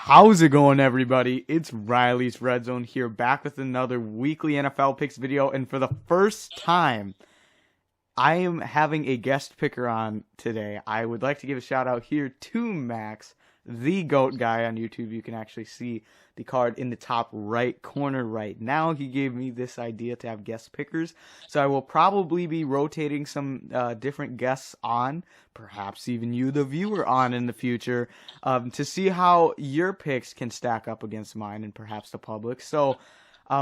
How's it going, everybody? It's Riley's Redzone here, back with another weekly NFL picks video, and for the first time, I am having a guest picker on today. I would like to give a shout out here to Max, the GOAT guy on YouTube. You can actually see the card in the top right corner right now. He gave me this idea to have guest pickers, so I will probably be rotating some different guests on, perhaps even you, the viewer, on in the future, to see how your picks can stack up against mine and perhaps the public. So,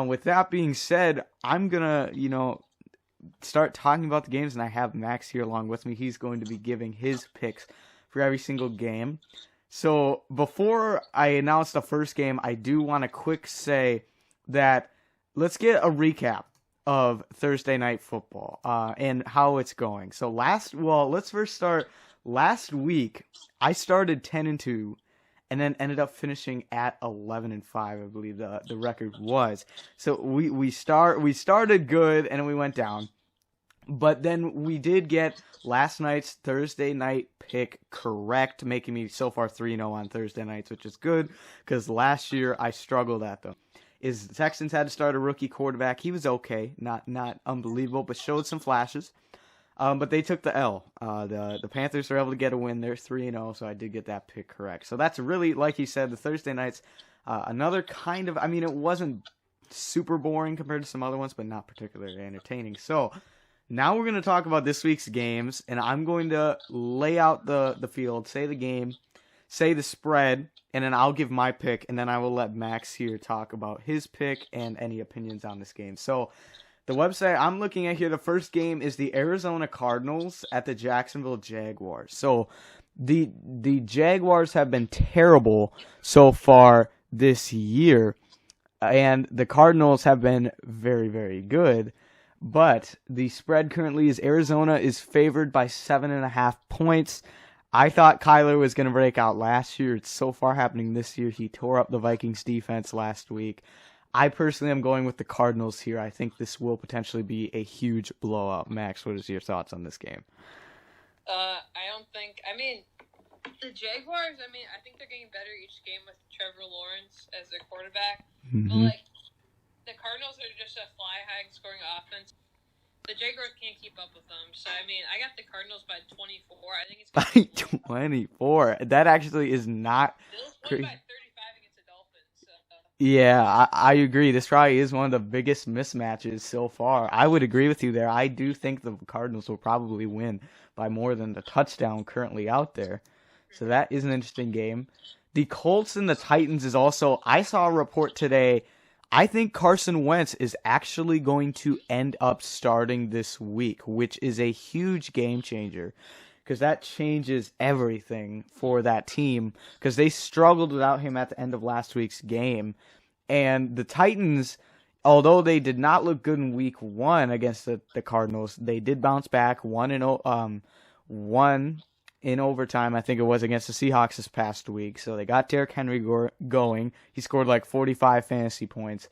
with that being said, I'm gonna, start talking about the games, and I have Max here along with me. He's going to be giving his picks for every single game. So before I announce the first game, I do want to quick say that let's get a recap of Thursday Night Football and how it's going. So let's first start. Last week, I started 10-2 and then ended up finishing at 11-5, I believe the record was. So we started good and we went down. But then we did get last night's Thursday night pick correct, making me so far 3-0 on Thursday nights, which is good because last year I struggled at them. The Texans had to start a rookie quarterback. He was okay, not unbelievable, but showed some flashes. But they took the L. The Panthers were able to get a win. They're 3-0, so I did get that pick correct. So that's really, like you said, the Thursday nights, another kind of, it wasn't super boring compared to some other ones, but not particularly entertaining. So now we're going to talk about this week's games, and I'm going to lay out the field, say the game, say the spread, and then I'll give my pick, and then I will let Max here talk about his pick and any opinions on this game. So the website I'm looking at here, the first game is the Arizona Cardinals at the Jacksonville Jaguars. So the Jaguars have been terrible so far this year, and the Cardinals have been very, very good. But the spread currently is Arizona is favored by 7.5 points. I thought Kyler was going to break out last year. It's so far happening this year. He tore up the Vikings defense last week. I personally am going with the Cardinals here. I think this will potentially be a huge blowout. Max, what is your thoughts on this game? The Jaguars, I think they're getting better each game with Trevor Lawrence as their quarterback. Mm-hmm. But, the Cardinals are just a fly-high scoring offense. The Jaguars can't keep up with them. So, I got the Cardinals by 24. I think it's by 24. That actually is not crazy. By 35 against the Dolphins. So. Yeah, I agree. This probably is one of the biggest mismatches so far. I would agree with you there. I do think the Cardinals will probably win by more than the touchdown currently out there. So that is an interesting game. The Colts and the Titans is also, I saw a report today, I think Carson Wentz is actually going to end up starting this week, which is a huge game changer because that changes everything for that team because they struggled without him at the end of last week's game. And the Titans, although they did not look good in week 1 against the Cardinals, they did bounce back, one in overtime, I think it was, against the Seahawks this past week. So they got Derrick Henry going. He scored like 45 fantasy points.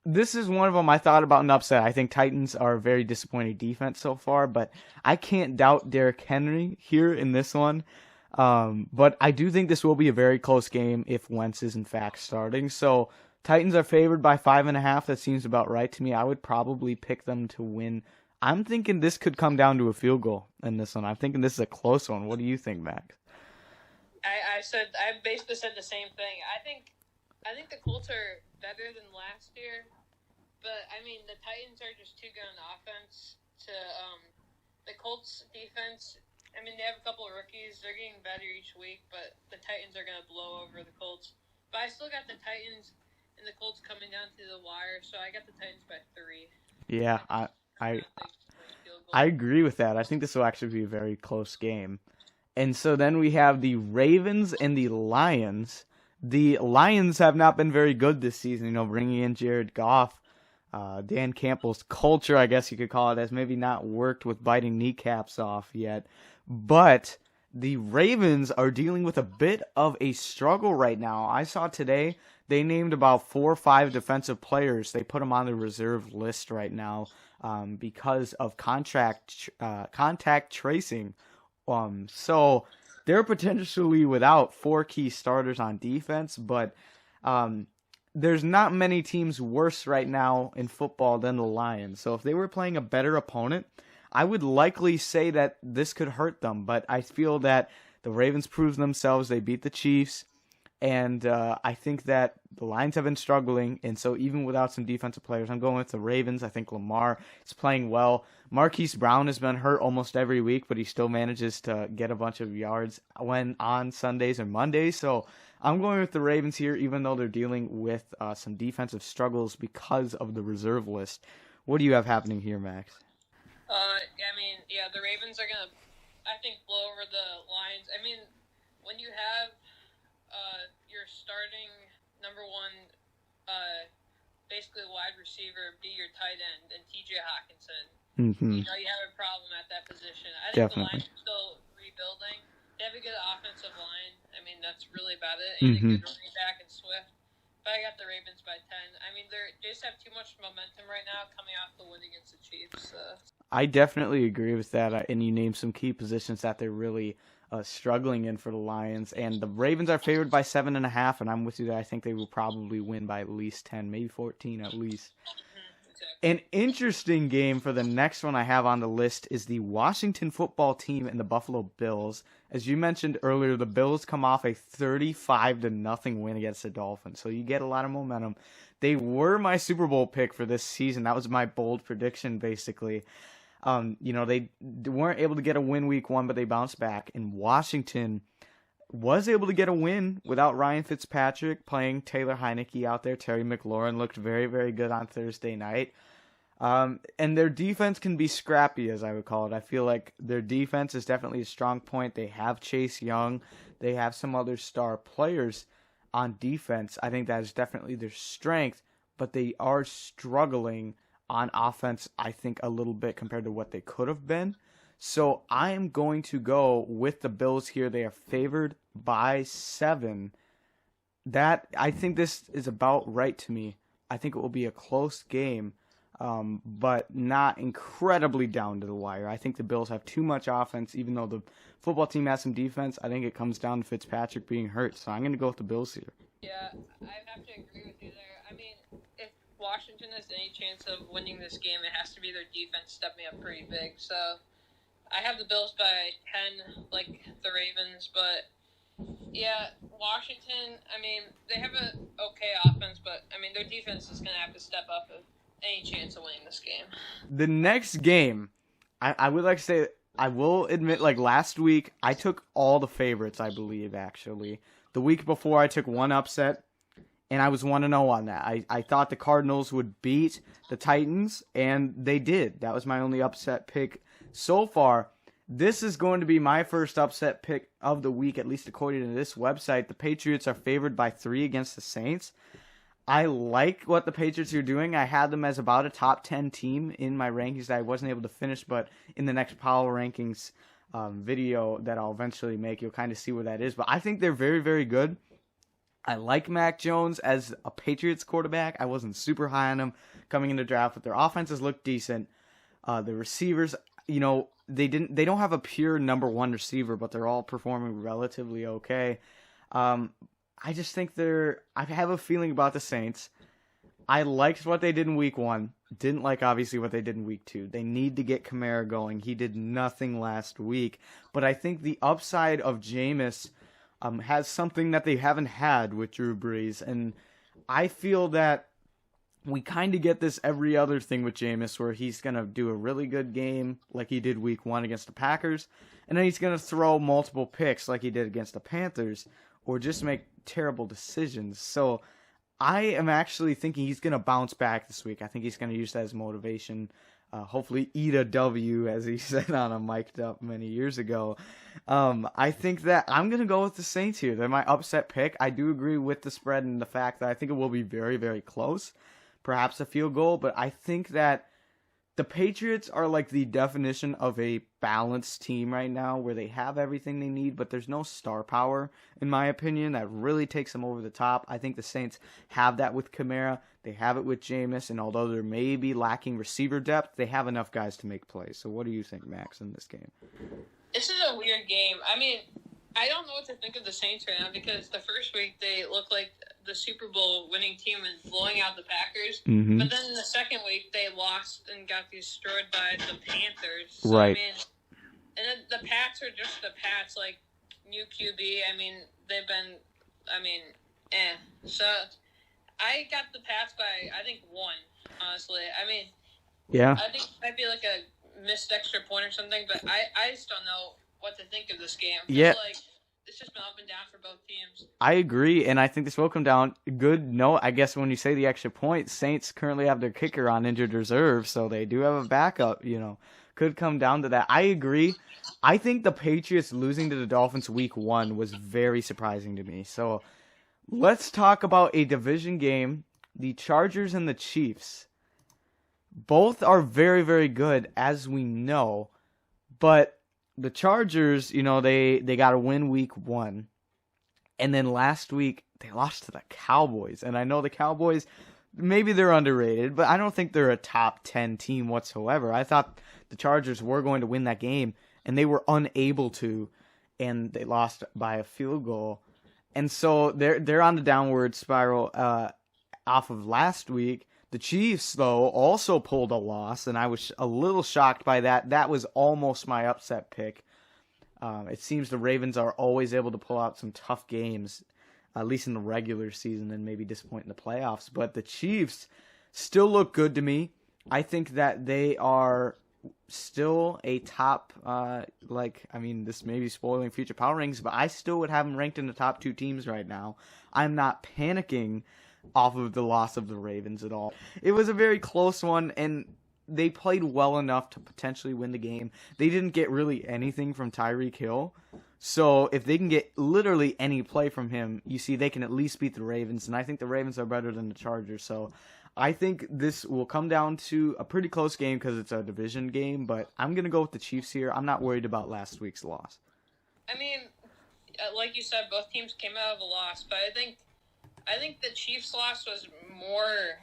This is one of them I thought about an upset. I think Titans are a very disappointing defense so far, but I can't doubt Derrick Henry here in this one. But I do think this will be a very close game if Wentz is in fact starting. So Titans are favored by 5.5. That seems about right to me. I would probably pick them to win. I'm thinking this could come down to a field goal in this one. I'm thinking this is a close one. What do you think, Max? I basically said the same thing. I think the Colts are better than last year, but the Titans are just too good on offense. The Colts defense, they have a couple of rookies. They're getting better each week, but the Titans are going to blow over the Colts. But I still got the Titans and the Colts coming down to the wire, so I got the Titans by 3. Yeah, I agree with that. I think this will actually be a very close game. And so then we have the Ravens and the Lions. The Lions have not been very good this season, bringing in Jared Goff. Dan Campbell's culture, I guess you could call it, has maybe not worked with biting kneecaps off yet. But the Ravens are dealing with a bit of a struggle right now. I saw today they named about 4 or 5 defensive players. They put them on the reserve list right now because of contact tracing. So they're potentially without 4 key starters on defense, but there's not many teams worse right now in football than the Lions. So if they were playing a better opponent, I would likely say that this could hurt them. But I feel that the Ravens proved themselves. They beat the Chiefs. And I think that the Lions have been struggling, and so even without some defensive players, I'm going with the Ravens. I think Lamar is playing well. Marquise Brown has been hurt almost every week, but he still manages to get a bunch of yards when on Sundays and Mondays. So I'm going with the Ravens here, even though they're dealing with some defensive struggles because of the reserve list. What do you have happening here, Max? The Ravens are going to, I think, blow over the Lions. I mean, when you have your starting number one, basically wide receiver, be your tight end, and T.J. Hawkinson. Mm-hmm. You have a problem at that position. I think Definitely. The Lions are still rebuilding. They have a good offensive line. I mean, that's really about it. And Mm-hmm. a good running back and Swift. But I got the Ravens by 10. I mean, they just have too much momentum right now coming off the win against the Chiefs. I definitely agree with that, and you named some key positions that they're really struggling in for the Lions. And the Ravens are favored by 7.5, and I'm with you that I think they will probably win by at least 10, maybe 14 at least. Exactly. An interesting game for the next one I have on the list is the Washington football team and the Buffalo Bills. As you mentioned earlier, the Bills come off a 35-0 win against the Dolphins, so you get a lot of momentum. They were my Super Bowl pick for this season. That was my bold prediction, basically. They weren't able to get a win week 1, but they bounced back. And Washington was able to get a win without Ryan Fitzpatrick playing Taylor Heineke out there. Terry McLaurin looked very, very good on Thursday night. And their defense can be scrappy, as I would call it. I feel like their defense is definitely a strong point. They have Chase Young. They have some other star players on defense. I think that is definitely their strength, but they are struggling on offense, I think, a little bit compared to what they could have been. So I am going to go with the Bills here. They are favored by 7. I think this is about right to me. I think it will be a close game, but not incredibly down to the wire. I think the Bills have too much offense, even though the football team has some defense. I think it comes down to Fitzpatrick being hurt, so I'm going to go with the Bills here. Yeah, I have to agree with you there. I mean, if Washington has any chance of winning this game, it has to be their defense stepping up pretty big. So I have the Bills by 10, like the Ravens, but yeah, Washington, I mean, they have a okay offense, but I mean, their defense is going to have to step up if any chance of winning this game. The next game, I would like to say, I will admit, like last week, I took all the favorites, I believe, actually. The week before, I took one upset, and I was 1-0 on that. I thought the Cardinals would beat the Titans, and they did. That was my only upset pick so far. This is going to be my first upset pick of the week, at least according to this website. The Patriots are favored by 3 against the Saints. I like what the Patriots are doing. I had them as about a top 10 team in my rankings that I wasn't able to finish, but in the next Power Rankings video that I'll eventually make, you'll kind of see where that is. But I think they're very, very good. I like Mac Jones as a Patriots quarterback. I wasn't super high on him coming into the draft, but their offenses look decent. The receivers, they don't have a pure number one receiver, but they're all performing relatively okay. I just think I have a feeling about the Saints. I liked what they did in week 1. Didn't like, obviously, what they did in week 2. They need to get Kamara going. He did nothing last week. But I think the upside of Jameis has something that they haven't had with Drew Brees. And I feel that we kind of get this every other thing with Jameis, where he's going to do a really good game like he did week 1 against the Packers. And then he's going to throw multiple picks like he did against the Panthers, or just make terrible decisions. So I am actually thinking he's going to bounce back this week. I think he's going to use that as motivation. Hopefully eat a W, as he said on a mic'd up many years ago. I think that I'm going to go with the Saints here. They're my upset pick. I do agree with the spread and the fact that I think it will be very, very close. Perhaps a field goal, but I think that the Patriots are like the definition of a balanced team right now, where they have everything they need, but there's no star power, in my opinion, that really takes them over the top. I think the Saints have that with Kamara. They have it with Jameis, and although they may be lacking receiver depth, they have enough guys to make plays. So what do you think, Max, in this game? This is a weird game. I mean, I don't know what to think of the Saints right now because the first week they looked like the Super Bowl winning team and blowing out the Packers. Mm-hmm. But then in the second week they lost and got destroyed by the Panthers. So, Right. I mean, and then the Pats are just the Pats, like new QB. I mean, they've been, So I got the Pats by, I think, 1, honestly. I mean, Yeah. I think it might be like a missed extra point or something, but I just don't know what to think of this game. Yeah. Like, it's just been up and down for both teams. I agree, and I think this will come down. Good note, I guess, when you say the extra point, Saints currently have their kicker on injured reserve, so they do have a backup, Could come down to that. I agree. I think the Patriots losing to the Dolphins week 1 was very surprising to me. So let's talk about a division game. The Chargers and the Chiefs. Both are very, very good, as we know, but the Chargers, they got a win week 1. And then last week, they lost to the Cowboys. And I know the Cowboys, maybe they're underrated, but I don't think they're a top 10 team whatsoever. I thought the Chargers were going to win that game, and they were unable to, and they lost by a field goal. And so they're on the downward spiral off of last week. The Chiefs, though, also pulled a loss, and I was a little shocked by that. That was almost my upset pick. It seems the Ravens are always able to pull out some tough games, at least in the regular season, and maybe disappoint in the playoffs. But the Chiefs still look good to me. I think that they are still a top, this may be spoiling future power rankings, but I still would have them ranked in the top 2 teams right now. I'm not panicking off of the loss of the Ravens at all. It was a very close one, and they played well enough to potentially win the game. They didn't get really anything from Tyreek Hill, so if they can get literally any play from him, you see they can at least beat the Ravens, and I think the Ravens are better than the Chargers, so I think this will come down to a pretty close game because it's a division game, but I'm going to go with the Chiefs here. I'm not worried about last week's loss. I mean, like you said, both teams came out of a loss, but I think the Chiefs' loss was more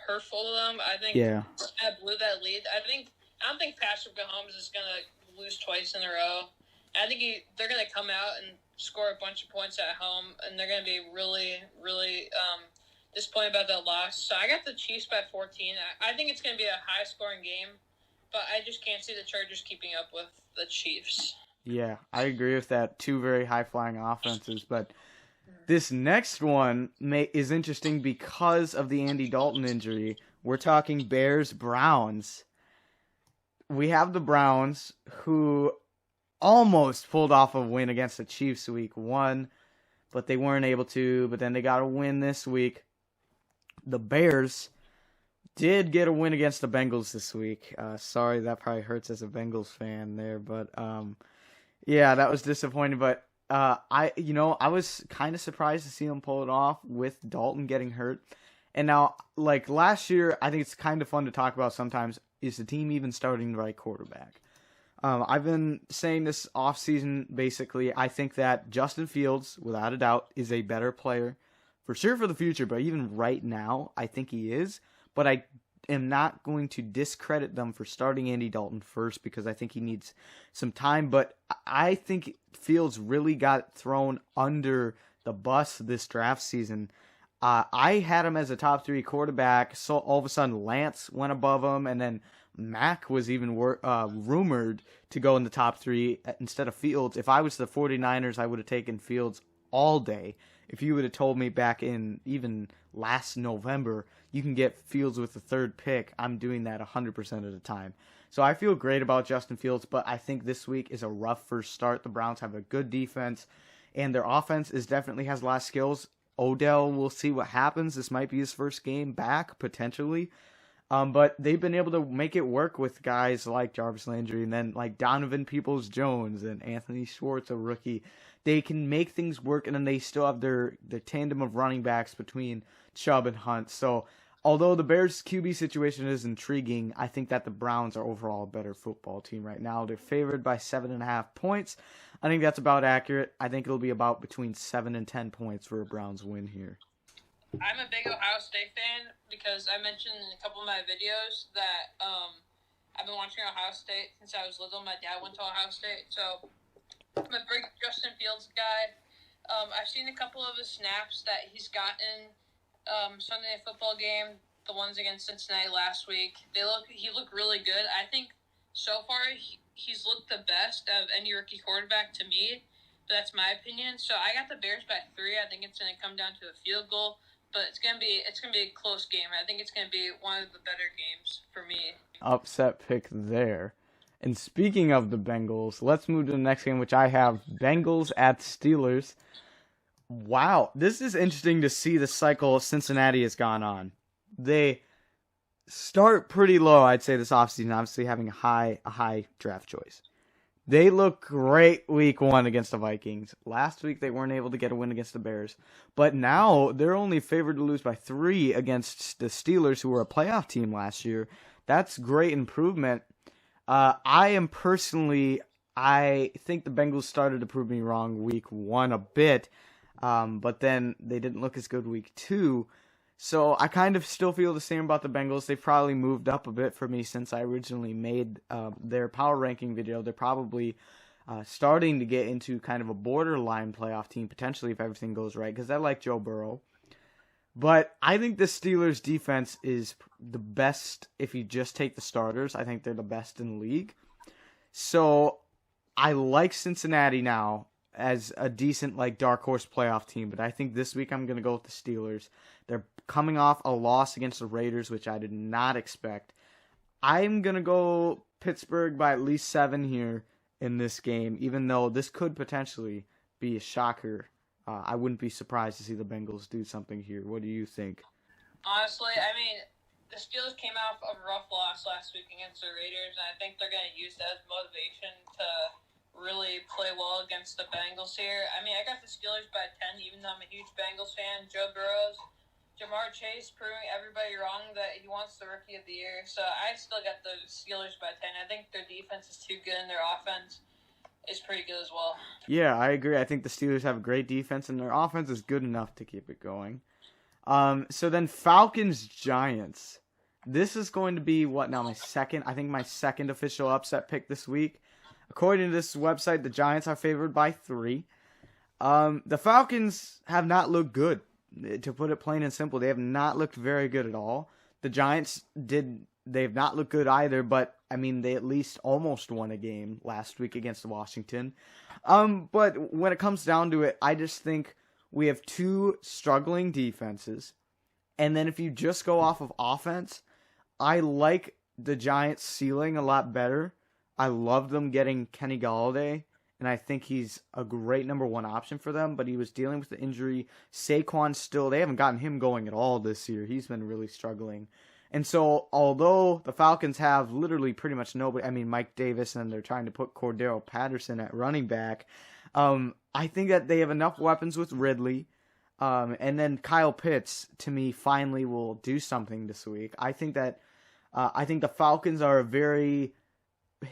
hurtful to them. I think that blew that lead. I don't think Patrick Mahomes is going to lose twice in a row. I think they're going to come out and score a bunch of points at home, and they're going to be really, really disappointed about that loss. So I got the Chiefs by 14. I think it's going to be a high-scoring game, but I just can't see the Chargers keeping up with the Chiefs. Yeah, I agree with that. 2 very high-flying offenses, but this next one is interesting because of the Andy Dalton injury. We're talking Bears-Browns. We have the Browns, who almost pulled off a win against the Chiefs week 1, but they weren't able to. But then they got a win this week. The Bears did get a win against the Bengals this week. Sorry, that probably hurts as a Bengals fan there, but yeah, that was disappointing. But I was kind of surprised to see them pull it off with Dalton getting hurt. And now, like last year, I think it's kind of fun to talk about sometimes. Is the team even starting the right quarterback? I've been saying this offseason, basically. I think that Justin Fields, without a doubt, is a better player. For sure for the future, but even right now, I think he is. But I am not going to discredit them for starting Andy Dalton first because I think he needs some time. But I think Fields really got thrown under the bus this draft season. I had him as a top 3 quarterback, so all of a sudden Lance went above him, and then Mack was even rumored to go in the top 3 instead of Fields. If I was the 49ers, I would have taken Fields all day. If you would have told me back in even last November, you can get Fields with the 3rd pick, I'm doing that 100% of the time. So I feel great about Justin Fields, but I think this week is a rough first start. The Browns have a good defense, and their offense definitely has a lot of skills. Odell, we'll see what happens. This might be his first game back, potentially. But they've been able to make it work with guys like Jarvis Landry and then like Donovan Peoples-Jones and Anthony Schwartz, a rookie. They can make things work, and then they still have their tandem of running backs between Chubb and Hunt. So although the Bears' QB situation is intriguing, I think that the Browns are overall a better football team right now. They're favored by 7.5 points. I think that's about accurate. I think it'll be about between 7 and 10 points for a Browns win here. I'm a big Ohio State fan because I mentioned in a couple of my videos that I've been watching Ohio State since I was little. My dad went to Ohio State, so I'm a big Justin Fields guy. I've seen a couple of his snaps that he's gotten Sunday Night Football game, the ones against Cincinnati last week. He looked really good. I think so far he's looked the best of any rookie quarterback to me. But that's my opinion. So I got the Bears by 3. I think it's going to come down to a field goal, but it's going to be a close game. I think it's going to be one of the better games for me. Upset pick there. And speaking of the Bengals, let's move to the next game, which I have Bengals at Steelers. Wow, this is interesting to see the cycle Cincinnati has gone on. They start pretty low, I'd say, this offseason, obviously having a high draft choice. They look great week 1 against the Vikings. Last week they weren't able to get a win against the Bears. But now they're only favored to lose by 3 against the Steelers, who were a playoff team last year. That's great improvement. I think the Bengals started to prove me wrong week 1 a bit. But then they didn't look as good week 2. So I kind of still feel the same about the Bengals. They've probably moved up a bit for me since I originally made their power ranking video. They're probably starting to get into kind of a borderline playoff team, potentially, if everything goes right, because I like Joe Burrow. But I think the Steelers' defense is the best if you just take the starters. I think they're the best in the league. So I like Cincinnati now as a decent, dark horse playoff team, but I think this week I'm going to go with the Steelers. They're coming off a loss against the Raiders, which I did not expect. I'm going to go Pittsburgh by at least 7 here in this game, even though this could potentially be a shocker. I wouldn't be surprised to see the Bengals do something here. What do you think? Honestly, I mean, the Steelers came off a rough loss last week against the Raiders, and I think they're going to use that as motivation to really play well against the Bengals here. I mean, I got the Steelers by 10, even though I'm a huge Bengals fan. Joe Burrows, Jamar Chase proving everybody wrong that he wants the Rookie of the Year. So I still got the Steelers by 10. I think their defense is too good and their offense is pretty good as well. Yeah, I agree. I think the Steelers have a great defense and their offense is good enough to keep it going. So then Falcons-Giants. This is going to be, my second official upset pick this week. According to this website, the Giants are favored by 3. The Falcons have not looked good, to put it plain and simple. They have not looked very good at all. The Giants they've not looked good either, but, I mean, they at least almost won a game last week against Washington. But when it comes down to it, I just think we have 2 struggling defenses. And then if you just go off of offense, I like the Giants' ceiling a lot better. I love them getting Kenny Golladay, and I think he's a great number 1 option for them, but he was dealing with the injury. Saquon they haven't gotten him going at all this year. He's been really struggling. And so, although the Falcons have literally pretty much nobody, I mean, Mike Davis, and they're trying to put Cordero Patterson at running back, I think that they have enough weapons with Ridley, and then Kyle Pitts, to me, finally will do something this week. I think the Falcons are a very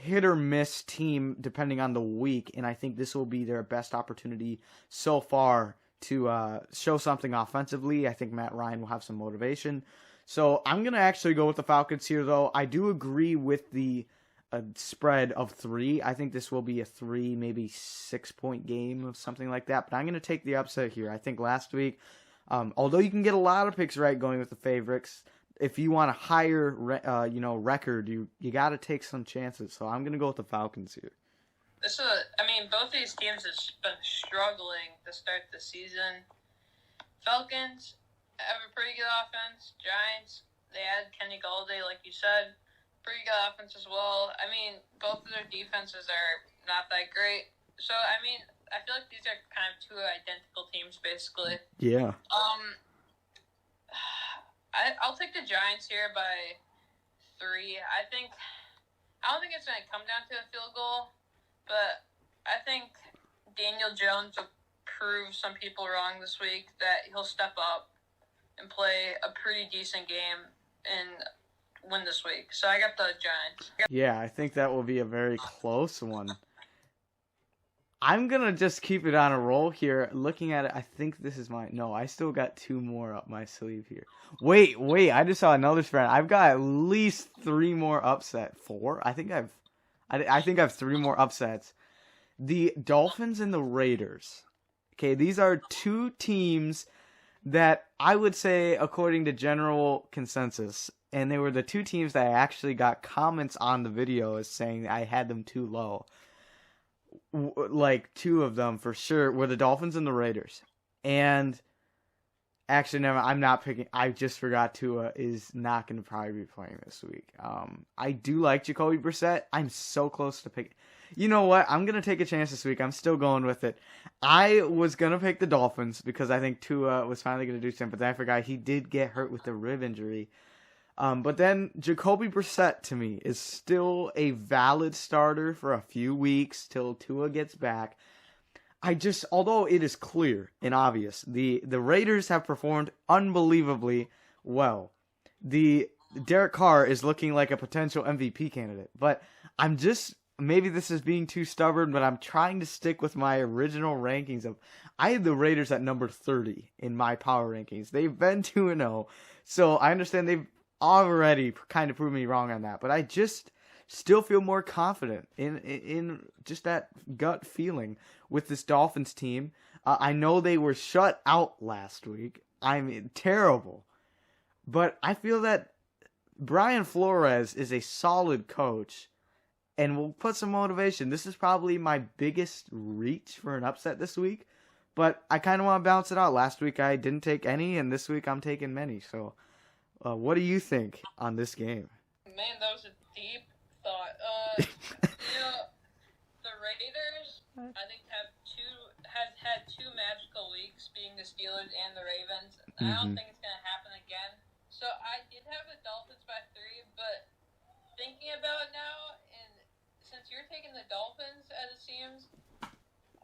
hit or miss team depending on the week, and I think this will be their best opportunity so far to show something offensively. I think Matt Ryan will have some motivation. So I'm going to actually go with the Falcons here, though. I do agree with the spread of 3. I think this will be a 3, maybe 6-point game or something like that, but I'm going to take the upset here. I think last week, although you can get a lot of picks right going with the favorites, if you want a higher record, you got to take some chances. So I'm going to go with the Falcons here. Both these teams have been struggling to start the season. Falcons have a pretty good offense. Giants, they had Kenny Golladay, like you said. Pretty good offense as well. I mean, both of their defenses are not that great. So, I mean, I feel like these are kind of 2 identical teams, basically. Yeah. I'll take the Giants here by 3. I don't think it's going to come down to a field goal, but I think Daniel Jones will prove some people wrong this week, that he'll step up and play a pretty decent game and win this week. So I got the Giants. Yeah, I think that will be a very close one. I'm going to just keep it on a roll here. Looking at it, I think this is No, I still got 2 more up my sleeve here. Wait, I just saw another spread. I've got at least 3 more upset. 4? I think I have 3 more upsets. The Dolphins and the Raiders. Okay, these are two teams that I would say, according to general consensus, and they were the two teams that I actually got comments on the video as saying I had them too low. Like, two of them for sure were the Dolphins and the Raiders. And actually, never. I'm not picking. I just forgot Tua is not going to probably be playing this week. I do like Jacoby Brissett. I'm so close to picking. You know what? I'm going to take a chance this week. I'm still going with it. I was going to pick the Dolphins because I think Tua was finally going to do something, but then I forgot he did get hurt with a rib injury. But then Jacoby Brissett, to me, is still a valid starter for a few weeks till Tua gets back. Although it is clear and obvious, the Raiders have performed unbelievably well. Derek Carr is looking like a potential MVP candidate, but maybe this is being too stubborn, but I'm trying to stick with my original rankings I had the Raiders at number 30 in my power rankings. They've been 2-0, so I understand they've already kind of proved me wrong on that, but I just still feel more confident in just that gut feeling with this Dolphins team. I know they were shut out last week. I mean, terrible. But I feel that Brian Flores is a solid coach and will put some motivation. This is probably my biggest reach for an upset this week, but I kind of want to bounce it out. Last week I didn't take any, and this week I'm taking many. So what do you think on this game? Man, that was a deep thought. The Raiders, I think, have had two magical weeks, being the Steelers and the Ravens. I don't think it's going to happen again. So I did have the Dolphins by 3, but thinking about it now, and since you're taking the Dolphins, as it seems,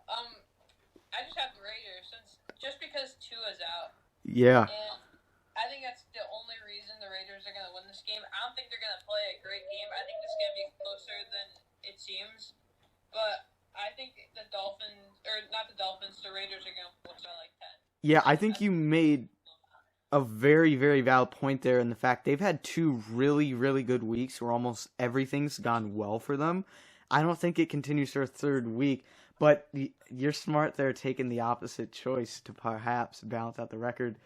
I just have the Raiders, just because Tua's out. Yeah. And I think that's the only reason the Raiders are going to win this game. I don't think they're going to play a great game. I think this is going to be closer than it seems. But I think the Raiders are going to win by like 10. Yeah, I think you made a very, very valid point there in the fact they've had 2 really, really good weeks where almost everything's gone well for them. I don't think it continues for a third week, but you're smart there taking the opposite choice to perhaps balance out the record.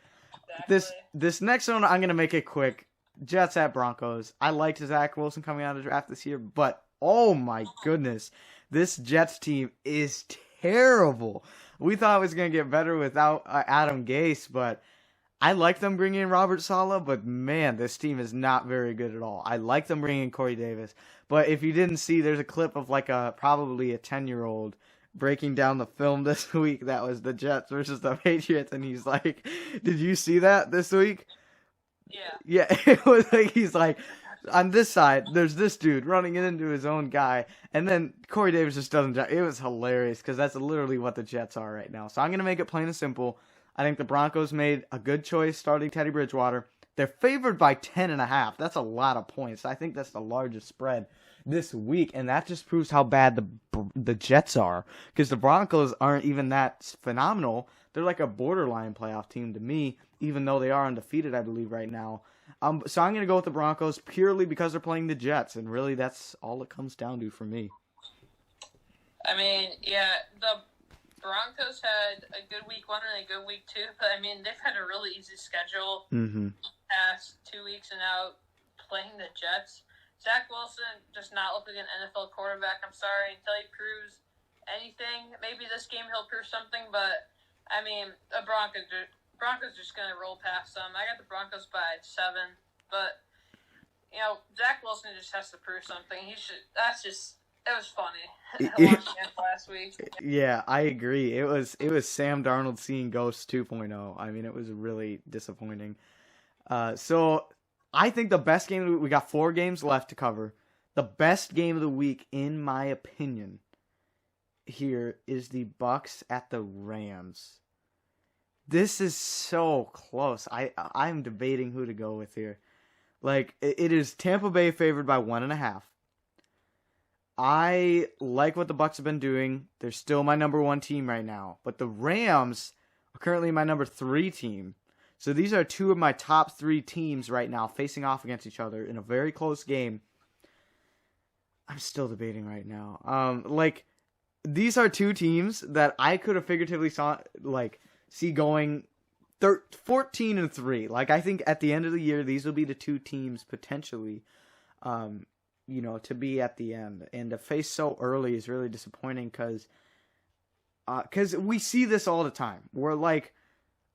Exactly. This next one, I'm going to make it quick. Jets at Broncos. I liked Zach Wilson coming out of the draft this year, but oh my goodness, this Jets team is terrible. We thought it was going to get better without Adam Gase, but I like them bringing in Robert Saleh, but man, this team is not very good at all. I like them bringing in Corey Davis, but if you didn't see, there's a clip of probably a 10-year-old breaking down the film this week that was the Jets versus the Patriots, and he's like, did you see that this week? Yeah. Yeah, it was like, he's like, on this side, there's this dude running into his own guy, and then Corey Davis just doesn't. It was hilarious because that's literally what the Jets are right now. So I'm going to make it plain and simple. I think the Broncos made a good choice starting Teddy Bridgewater. They're favored by 10.5. That's a lot of points. I think that's the largest spread this week, and that just proves how bad the Jets are, because the Broncos aren't even that phenomenal. They're like a borderline playoff team to me, even though they are undefeated, I believe, right now. So I'm going to go with the Broncos purely because they're playing the Jets, and really that's all it comes down to for me. I mean, yeah, the Broncos had a good week 1 and a good week 2, but I mean, they've had a really easy schedule past 2 weeks, and now playing the Jets. Zach Wilson does not look like an NFL quarterback. I'm sorry, until he proves anything. Maybe this game he'll prove something, but I mean, the Broncos just going to roll past them. I got the Broncos by 7, but Zach Wilson just has to prove something. It was funny. I watched it last week. Yeah, I agree. It was Sam Darnold seeing Ghost 2.0. I mean, it was really disappointing. So I think the best game of the week, we got 4 games left to cover. The best game of the week, in my opinion, here is the Bucs at the Rams. This is so close. I'm debating who to go with here. It is Tampa Bay favored by 1.5. I like what the Bucs have been doing. They're still my number 1 team right now. But the Rams are currently my number 3 team. So these are 2 of my top 3 teams right now facing off against each other in a very close game. I'm still debating right now. these are two teams that I could have figuratively see going 14-3. Like, I think at the end of the year, these will be the two teams potentially, to be at the end. And to face so early is really disappointing because we see this all the time. We're like,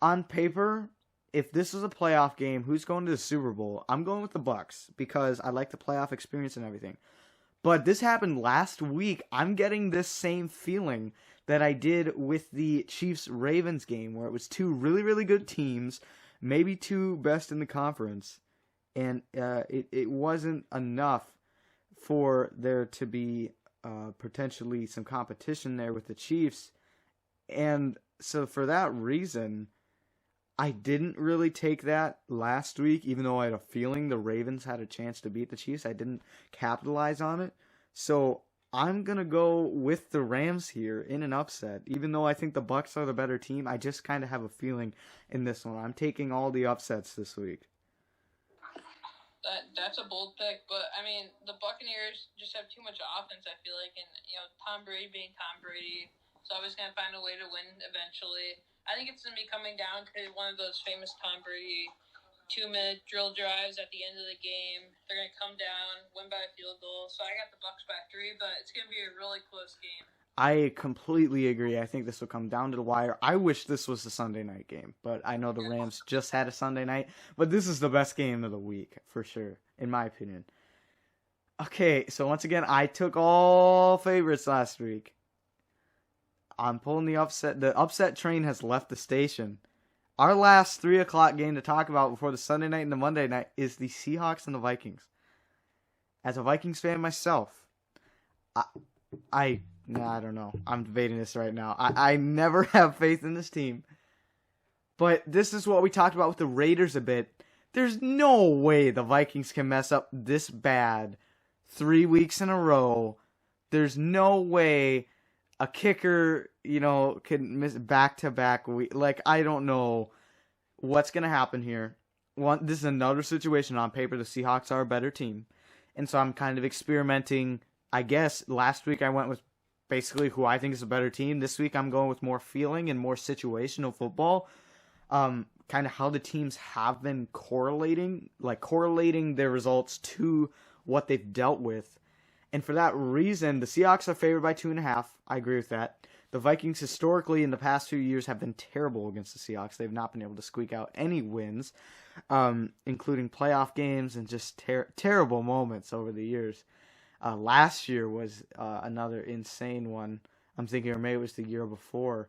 on paper, if this is a playoff game, who's going to the Super Bowl? I'm going with the Bucs because I like the playoff experience and everything. But this happened last week. I'm getting this same feeling that I did with the Chiefs-Ravens game, where it was two really, really good teams, maybe two best in the conference, and it wasn't enough for there to be potentially some competition there with the Chiefs. And so for that reason, I didn't really take that last week, even though I had a feeling the Ravens had a chance to beat the Chiefs. I didn't capitalize on it. So I'm going to go with the Rams here in an upset. Even though I think the Bucs are the better team, I just kind of have a feeling in this one. I'm taking all the upsets this week. That's a bold pick, but I mean, the Buccaneers just have too much offense, I feel like, and Tom Brady being Tom Brady, so always going to find a way to win eventually. I think it's going to be coming down to one of those famous Tom Brady 2-minute drill drives at the end of the game. They're going to come down, win by a field goal. So I got the Bucs by 3, but it's going to be a really close game. I completely agree. I think this will come down to the wire. I wish this was a Sunday night game, but I know the Rams just had a Sunday night. But this is the best game of the week, for sure, in my opinion. Okay, so once again, I took all favorites last week. I'm pulling the upset. The upset train has left the station. Our last 3 o'clock game to talk about before the Sunday night and the Monday night is the Seahawks and the Vikings. As a Vikings fan myself, I don't know. I'm debating this right now. I never have faith in this team. But this is what we talked about with the Raiders a bit. There's no way the Vikings can mess up this bad 3 weeks in a row. There's no way a kicker, can miss back-to-back week. Like, I don't know what's going to happen here. This is another situation. On paper, the Seahawks are a better team. And so I'm kind of experimenting. I guess last week I went with basically who I think is a better team. This week I'm going with more feeling and more situational football. Kind of how the teams have been correlating their results to what they've dealt with. And for that reason, the Seahawks are favored by 2.5. I agree with that. The Vikings historically in the past few years have been terrible against the Seahawks. They've not been able to squeak out any wins, including playoff games and just terrible moments over the years. Last year was another insane one. I'm thinking, or maybe it was the year before,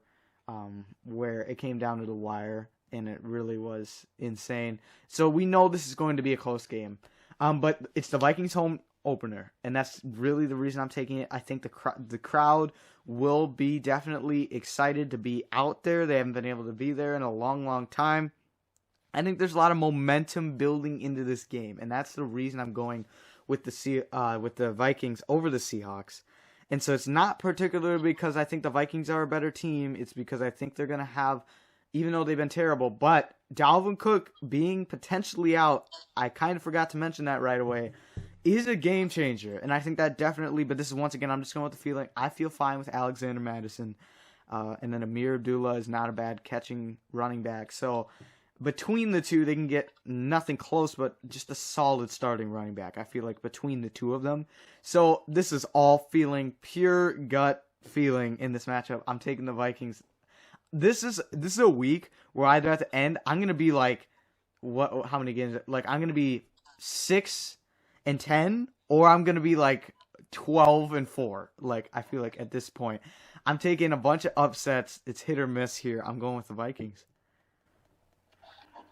where it came down to the wire, and it really was insane. So we know this is going to be a close game. But it's the Vikings home opener, and that's really the reason I'm taking it. I think the crowd will be definitely excited to be out there. They haven't been able to be there in a long, long time. I think there's a lot of momentum building into this game, and that's the reason I'm going with the Vikings over the Seahawks. And so it's not particularly because I think the Vikings are a better team. It's because I think they're going to have, even though they've been terrible, but Dalvin Cook being potentially out, I kind of forgot to mention that right away, is a game changer. And I think that definitely, but this is once again, I'm just going with the feeling. I feel fine with Alexander Madison. And then Amir Abdullah is not a bad catching running back. So between the two, they can get nothing close, but just a solid starting running back. I feel like between the two of them. So this is all feeling, pure gut feeling in this matchup. I'm taking the Vikings. This is a week where either at the end, I'm going to be like, how many games? Like, I'm going to be 6-10, or I'm going to be like 12-4. Like, I feel like at this point, I'm taking a bunch of upsets. It's hit or miss here. I'm going with the Vikings.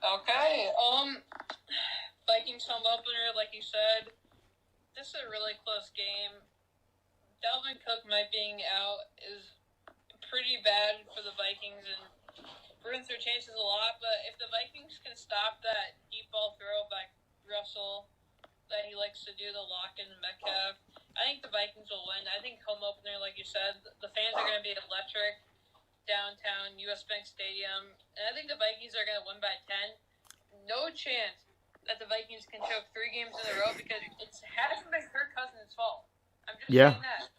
Okay. Vikings home opener, like you said. This is a really close game. Dalvin Cook being out is pretty bad for the Vikings and ruins their chances a lot. But if the Vikings can stop that deep ball throw by Russell that he likes to do, the lock-in Metcalf, I think the Vikings will win. I think home opener, like you said, the fans are going to be electric downtown US Bank Stadium. And I think the Vikings are going to win by 10. No chance that the Vikings can choke 3 games in a row because it hasn't been Kirk Cousins' fault. I'm just saying that.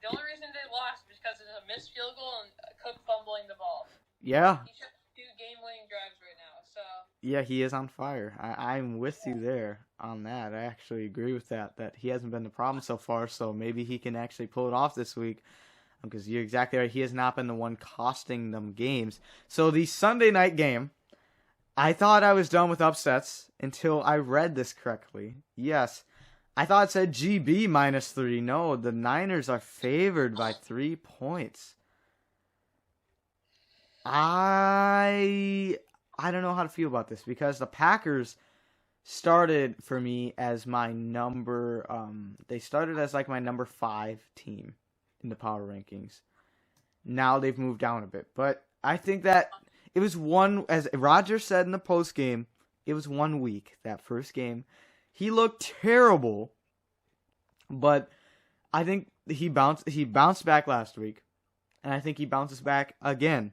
The only reason they lost was because of a missed field goal and Cook fumbling the ball. Yeah. He should have 2 game-winning drives right now. So Yeah, he is on fire. I'm with you there on that. I actually agree with that he hasn't been the problem so far, so maybe he can actually pull it off this week. Because you're exactly right. He has not been the one costing them games. So the Sunday night game, I thought I was done with upsets until I read this correctly. Yes. I thought it said GB -3. No, the Niners are favored by 3 points. I don't know how to feel about this because the Packers started for me as my number. They started as like my number 5 team in the power rankings. Now they've moved down a bit, but I think that it was one, as Roger said in the post game, it was 1 week, that first game. He looked terrible, but I think he bounced back last week, and I think he bounces back again.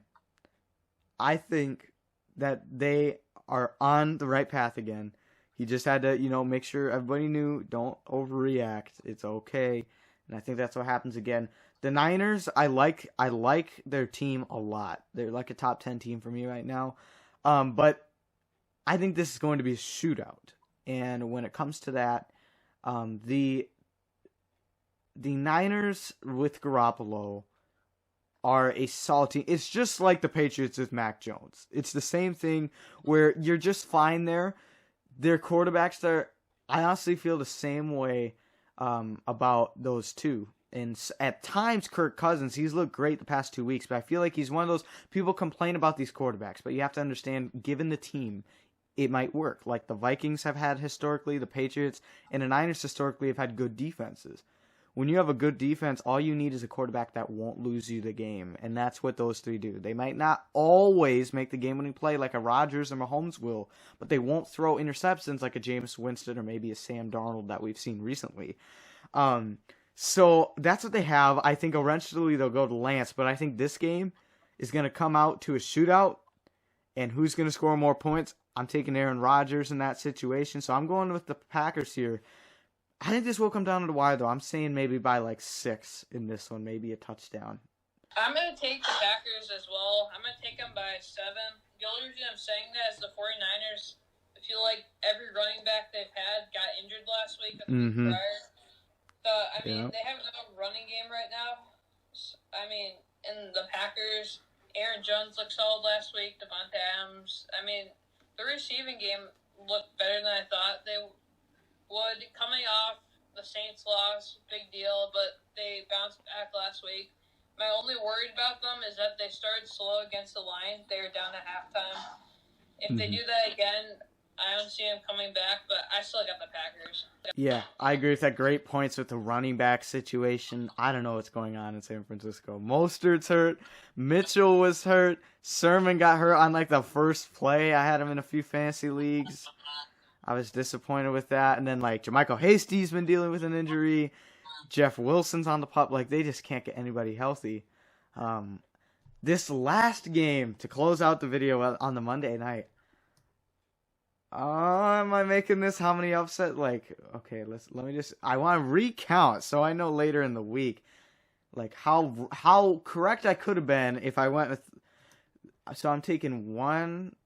I think that they are on the right path again. He just had to, make sure everybody knew, don't overreact. It's okay. And I think that's what happens again. The Niners, I like their team a lot. They're like a top 10 team for me right now. But I think this is going to be a shootout. And when it comes to that, the Niners with Garoppolo are a solid team. It's just like the Patriots with Mac Jones. It's the same thing where you're just fine there. Their quarterbacks I honestly feel the same way about those two. And at times, Kirk Cousins, he's looked great the past 2 weeks, but I feel like he's one of those people complain about these quarterbacks, but you have to understand, given the team, it might work. Like the Vikings have had historically, the Patriots, and the Niners historically have had good defenses. When you have a good defense, all you need is a quarterback that won't lose you the game, and that's what those three do. They might not always make the game-winning play like a Rodgers or Mahomes will, but they won't throw interceptions like a Jameis Winston or maybe a Sam Darnold that we've seen recently. So that's what they have. I think eventually they'll go to Lance, but I think this game is going to come out to a shootout, and who's going to score more points? I'm taking Aaron Rodgers in that situation, so I'm going with the Packers here. I think this will come down to the wire, though. I'm saying maybe by like 6 in this one, maybe a touchdown. I'm going to take the Packers as well. I'm going to take them by 7. The only reason I'm saying that is the 49ers, I feel like every running back they've had got injured last week or the week prior. So, they have no running game right now. And the Packers, Aaron Jones looked solid last week, Devontae Adams. The receiving game looked better than I thought they would. Coming off the Saints loss, big deal, but they bounced back last week. My only worry about them is that they started slow against the Lions. They were down at halftime. If they do that again, I don't see them coming back, but I still got the Packers. Yeah, I agree with that. Great points with the running back situation. I don't know what's going on in San Francisco. Mostert's hurt. Mitchell was hurt. Sermon got hurt on like the first play. I had him in a few fantasy leagues. I was disappointed with that. And then like Jermichael Hasty's been dealing with an injury. Jeff Wilson's on the pup. Like they just can't get anybody healthy. This last game to close out the video on the Monday night. Am I making this? How many upset? Like, okay, let me just. I want to recount so I know later in the week, like how correct I could have been if I went with. So I'm taking 1,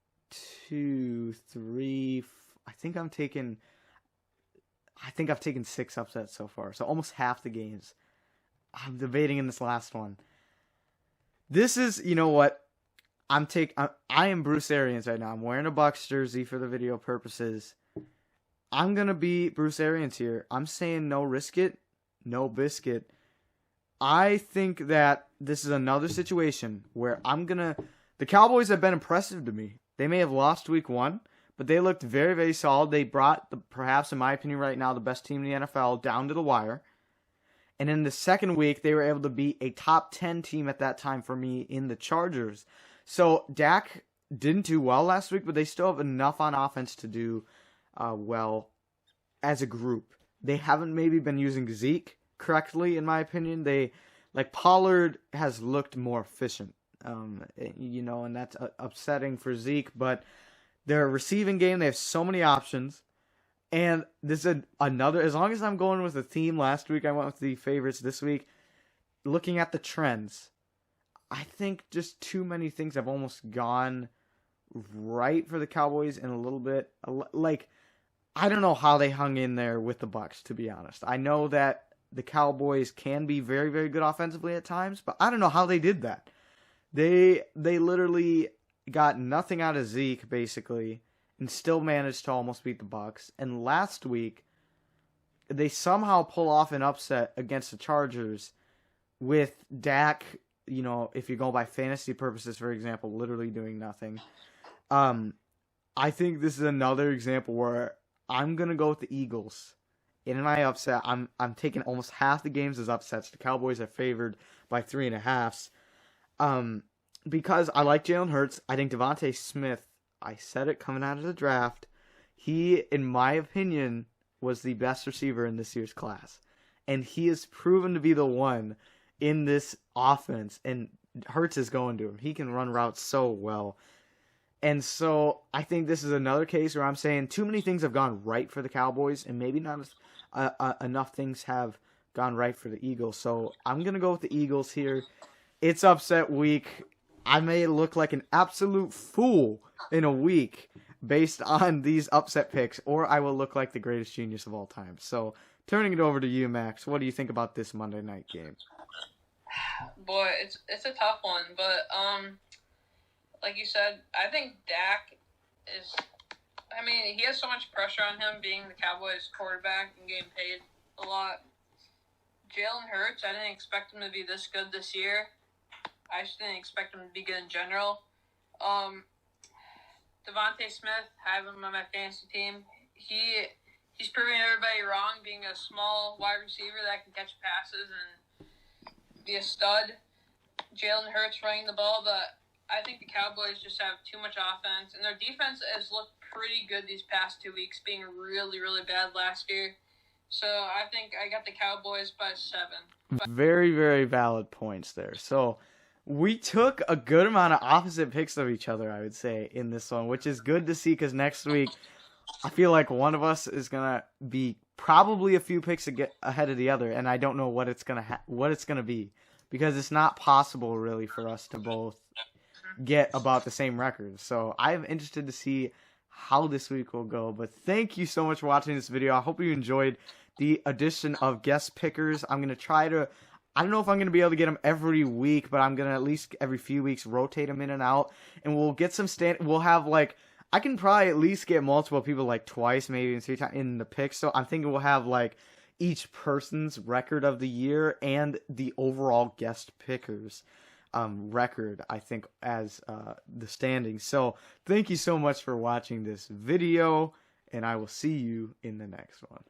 2, 3. I think I've taken 6 upsets so far. So almost half the games. I'm debating in this last one. This is, you know what? I am Bruce Arians right now. I'm wearing a Bucs jersey for the video purposes. I'm going to be Bruce Arians here. I'm saying no risk it, no biscuit. I think that this is another situation where the Cowboys have been impressive to me. They may have lost week 1, but they looked very, very solid. They brought, perhaps in my opinion right now, the best team in the NFL down to the wire. And in the second week, they were able to beat a top 10 team at that time for me in the Chargers. So Dak didn't do well last week, but they still have enough on offense to do well as a group. They haven't maybe been using Zeke correctly, in my opinion. Pollard has looked more efficient, and that's upsetting for Zeke. But their receiving game, they have so many options. And this is another, as long as I'm going with the theme last week, I went with the favorites this week. looking at the trends, I think just too many things have almost gone right for the Cowboys in a little bit. Like, I don't know how they hung in there with the Bucs, to be honest. I know that the Cowboys can be very, very good offensively at times, but I don't know how they did that. They literally got nothing out of Zeke, basically, and still managed to almost beat the Bucs. And last week, they somehow pull off an upset against the Chargers with Dak, if you go by fantasy purposes, for example, literally doing nothing. I think this is another example where I'm going to go with the Eagles. In my upset, I'm taking almost half the games as upsets. The Cowboys are favored by 3.5. Because I like Jalen Hurts. I think Devontae Smith, I said it coming out of the draft, he, in my opinion, was the best receiver in this year's class. And he has proven to be the one in this offense. And Hurts is going to him. He can run routes so well. And so I think this is another case where I'm saying too many things have gone right for the Cowboys, and maybe not enough things have gone right for the Eagles. So I'm going to go with the Eagles here. It's upset week. I may look like an absolute fool in a week based on these upset picks, or I will look like the greatest genius of all time. So turning it over to you, Max, what do you think about this Monday night game? Boy, it's a tough one, but like you said, I think Dak is. I mean, he has so much pressure on him being the Cowboys quarterback and getting paid a lot. Jalen Hurts, I didn't expect him to be this good this year. I just didn't expect him to be good in general. Devontae Smith, I have him on my fantasy team. He's proving everybody wrong, being a small wide receiver that can catch passes and be a stud. Jalen Hurts running the ball, but I think the Cowboys just have too much offense, and their defense has looked pretty good these past 2 weeks, being really, really bad last year. So I think I got the Cowboys by 7. Very, very valid points there. So we took a good amount of opposite picks of each other, I would say, in this one, which is good to see because next week I feel like one of us is going to be probably a few picks ahead of the other, and I don't know what it's going to be because it's not possible really for us to both get about the same record. So I'm interested to see how this week will go. But thank you so much for watching this video. I hope you enjoyed the addition of guest pickers. I'm going to try to, I don't know if I'm going to be able to get them every week, but I'm going to at least every few weeks rotate them in and out. And we'll get some we'll have like, I can probably at least get multiple people like twice, maybe even 3 times in the picks. So I'm thinking we'll have like each person's record of the year and the overall guest pickers record, I think, as the standings. So thank you so much for watching this video, and I will see you in the next one.